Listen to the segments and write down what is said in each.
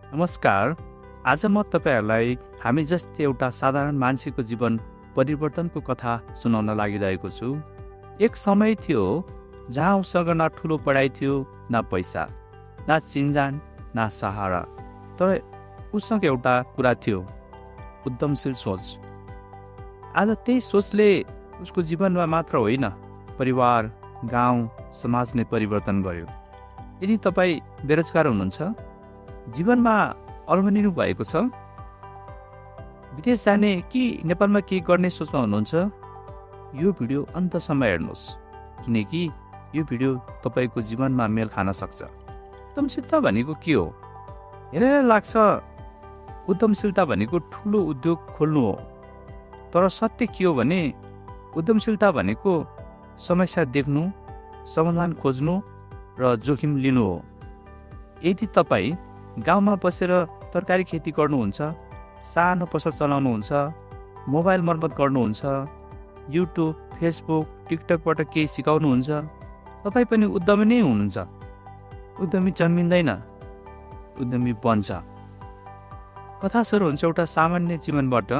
नमस्कार। आज म तपाईहरुलाई हामी जस्तै एउटा साधारण मान्छेको जीवन परिवर्तनको कथा सुनाउन लागिरहेको छु। एक समय थियो जहाँ उसँग न ठुलो पढाइ थियो, न पैसा, न चिनजान, न सहारा। तर उसँग एउटा कुरा थियो, उद्यमशील सोच। आज त्यही सोचले उसको जीवनमा मात्र होइन, परिवार, गाउँ, समाज नै परिवर्तन गर्यो। यदि तपाई बेरोजगार हुनुहुन्छ, जीवनमा अल्मलिनु भएको छ, विदेश जाने कि नेपालमा केही गर्ने सोचमा हुनुहुन्छ, यो भिडियो अन्तसम्म हेर्नुहोस्, किनकि यो भिडियो तपाईको जीवनमा मेल खान सक्छ। उद्यमशीलता भनेको के हो? हेरेर लाग्छ उद्यमशीलता भनेको ठुलो उद्योग खोल्नु हो। तर सत्य के हो भने उद्यमशीलता भनेको समस्या देख्नु, समाधान खोज्नु र जोखिम लिनु हो। यदि तपाई गाउँमा बसेर तरकारी खेती गर्नुहुन्छ, सानो पसल चलाउनुहुन्छ, मोबाइल मर्मत गर्नुहुन्छ, युट्युब, फेसबुक, टिकटकबाट केही सिकाउनुहुन्छ, तपाई पनि उद्यमी नै हुनुहुन्छ। उद्यमी जन्मिँदैन, उद्यमी बन्छ। कथा सुरु हुन्छ एउटा सामान्य जीवनबाट।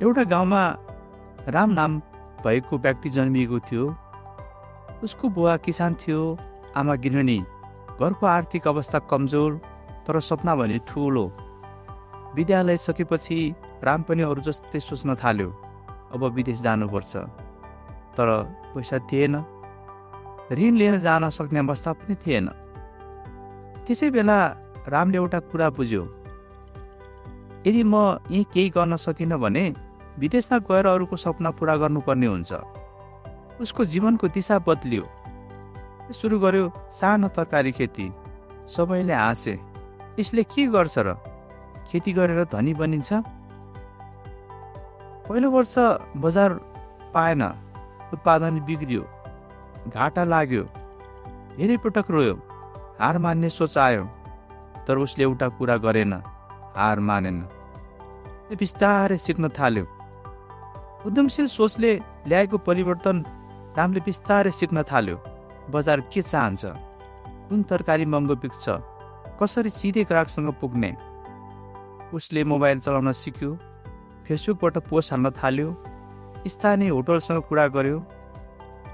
एउटा गाउँमा राम नाम भएको व्यक्ति जन्मिएको थियो। उसको बुवा किसान थियो, आमा गृहिणी। घरको आर्थिक अवस्था कमजोर, तर सपना भने ठुलो। विद्यालय सकेपछि राम पनि अरू जस्तै सोच्न थाल्यो, अब विदेश जानुपर्छ। तर पैसा थिएन, ऋण लिएर जान सक्ने अवस्था पनि थिएन। त्यसै बेला रामले एउटा कुरा बुझ्यो, यदि म यही केही गर्न सकिनँ भने विदेशमा गएर अरूको सपना पूरा गर्नुपर्ने हुन्छ। उसको जीवनको दिशा बदलियो। सुरु गर्यो सानो तरकारी खेती। सबैले हाँसे, यसले के गर्छ र? खेती गरेर धनी बनिन्छ? पहिलो वर्ष बजार पाएन, उत्पादन बिग्रियो, घाटा लाग्यो, धेरै पटक रोयो, हार मान्ने सोच आयो। तर उसले एउटा कुरा गरेन, हार मानेन। बिस्तारै सिक्न थाल्यो। उद्यमशील सोचले ल्याएको परिवर्तन रामले बिस्तारै सिक्न थाल्यो। बजार के चाहन्छ, कुन तरकारी महँगो बिक्छ, कसरी सिधै ग्राहकसँग पुग्ने। उसले मोबाइल चलाउन सिक्यो, फेसबुकबाट पोस्ट हाल्न थाल्यो, स्थानीय होटलसँग कुरा गर्यो,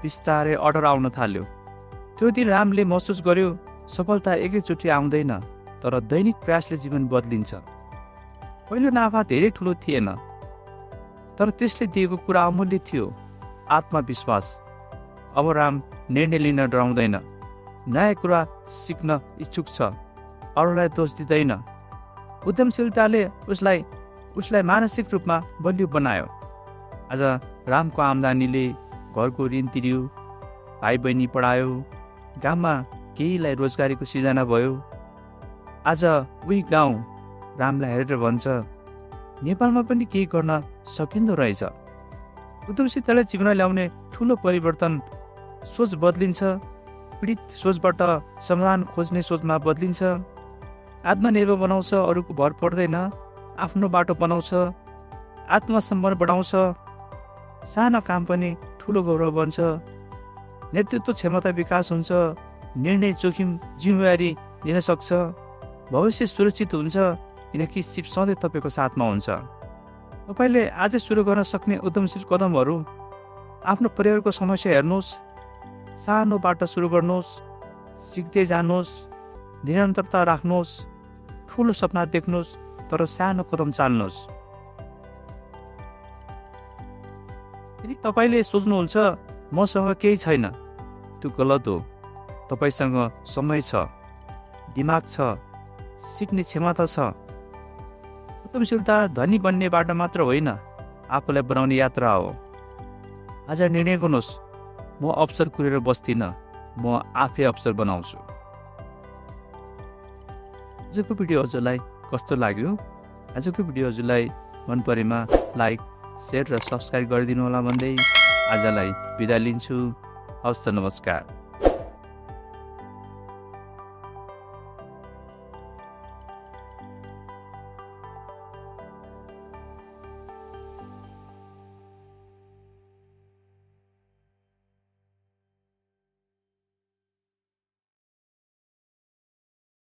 बिस्तारै अर्डर आउन थाल्यो। त्यो दिन रामले महसुस गर्यो सफलता एकैचोटि आउँदैन, तर दैनिक प्रयासले जीवन बदलिन्छ। पहिलो नाफा धेरै ठुलो थिएन, तर त्यसले दिएको कुरा अमूल्य थियो, आत्मविश्वास। अब राम निर्णय लिन डराउँदैन, नयाँ कुरा सिक्न इच्छुक छ, अरूलाई दोष दिँदैन। उद्यमशीलताले उसलाई मानसिक रूपमा बलियो बनायो। आज रामको आम्दानीले घरको ऋण तिर्यो, भाइ बहिनी पढायो, गाउँमा केहीलाई रोजगारीको सिर्जना भयो। आज उही गाउँ रामलाई हेरेर भन्छ, नेपालमा पनि केही गर्न सकिँदो रहेछ। उद्यमशीलताले जीवनमा ल्याउने ठुलो परिवर्तन। सोच बदलिन्छ, पीडित सोचबाट समाधान खोज्ने सोचमा बदलिन्छ। आत्मनिर्भर बनाउँछ, अरूको भर पर्दैन, आफ्नो बाटो बनाउँछ, आत्मसम्मान बढाउँछ। सानो काम पनि ठुलो गौरव बन्छ। नेतृत्व क्षमता विकास हुन्छ, निर्णय जोखिम जिम्मेवारी लिन सक्छ। भविष्य सुरक्षित हुन्छ, किनकि सिप सधैँ तपाईँको साथमा हुन्छ। तपाईँले आजै सुरु गर्न सक्ने उद्यमशील कदमहरू, आफ्नो परिवारको समस्या हेर्नुहोस्, सानो बाटो सुरु गर्नुहोस्, सिक्दै जानुहोस्, निरन्तरता राख्नुहोस्, ठुलो सपना देख्नुहोस्, तर सानो कदम चाल्नुहोस्। यदि तपाईँले सोच्नुहुन्छ मसँग केही छैन, त्यो गलत हो। तपाईँसँग समय छ, दिमाग छ, सिक्ने क्षमता छ। उद्यमशीलता धनी बन्ने बाटो मात्र होइन, आफूलाई बनाउने यात्रा हो। आज निर्णय गर्नुहोस्, म अवसर कुरेर बस्दिनँ, म आफै अवसर बनाउँछु। आजको भिडियो हजुरलाई कस्तो लाग्यो? आजको भिडियो हजुरलाई मन परेमा लाइक, शेयर र सब्सक्राइब गरिदिनु होला भन्दै आजलाई बिदा लिन्छु। हवस् त, नमस्कार।